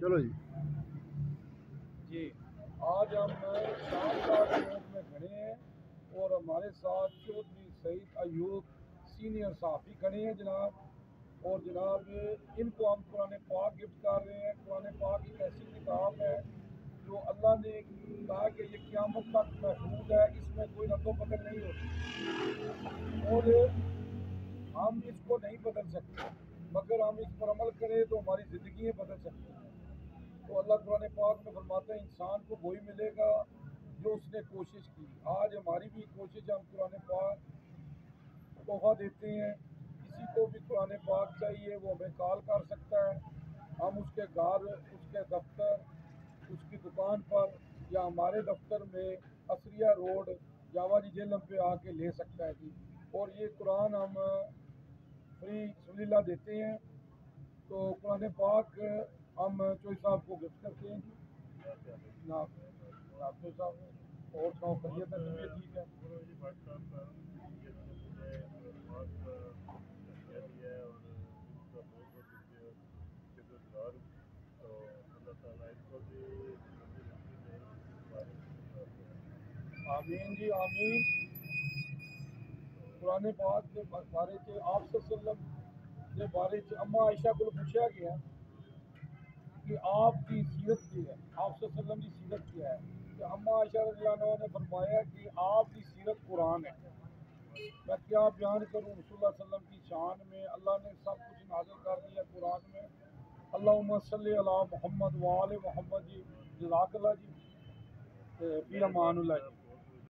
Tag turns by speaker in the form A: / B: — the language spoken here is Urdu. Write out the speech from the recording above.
A: چلو جی
B: جی آج ہم شاندار روڈ میں کھڑے ہیں اور ہمارے ساتھ چودھری سعید ایوب سینئر صحافی کھڑے ہیں جناب، اور جناب ان کو ہم قرآن پاک گفٹ کر رہے ہیں۔ قرآن پاک ایک ایسی کتاب ہے جو اللہ نے کہا کہ یہ قیامت تک محفوظ ہے، اس میں کوئی رد و بدل نہیں ہوتی، اور ہم اس کو نہیں بدل سکتے، مگر ہم اس پر عمل کریں تو ہماری زندگیاں بدل سکتی ہیں۔ تو اللہ قرآن پاک میں فرماتا ہے انسان کو وہی ملے گا جو اس نے کوشش کی۔ آج ہماری بھی کوشش، ہم قرآن پاک تحفہ دیتے ہیں، کسی کو بھی قرآن پاک چاہیے وہ ہمیں کال کر سکتا ہے، ہم اس کے گھر، اس کے دفتر، اس کی دکان پر یا ہمارے دفتر میں عصریہ روڈ جاوا جی جیلم پہ آ کے لے سکتا ہے جی۔ اور یہ قرآن ہم فری سبیل اللہ دیتے ہیں، تو قرآن پاک ہم چوئی صاحب کو گفٹ کرتے ہیں جناب چوئی صاحب، اور سو خیریت ہے، طبیعت ٹھیک ہے؟ آمین جی آمین۔ قرآن پاک کے بارے سے آپ صلی اللہ علیہ وسلم کے بارے سے اما عائشہ کو پوچھا گیا کہ آپ کی سیرت کی ہے، آپ صلی اللہ علیہ وسلم کی سیرت کیا ہے، کہ اما عائشہ رضی اللہ عنہ نے فرمایا کہ آپ کی سیرت قرآن ہے۔ میں کیا بیان کروں رسول اللہ صلی اللہ علیہ وسلم کی شان میں، اللہ نے سب کچھ نازل کر دیا قرآن میں۔ اللہم صلی علی محمد وآل محمد جی، جزاک اللہ جی، فی امان اللہ جی۔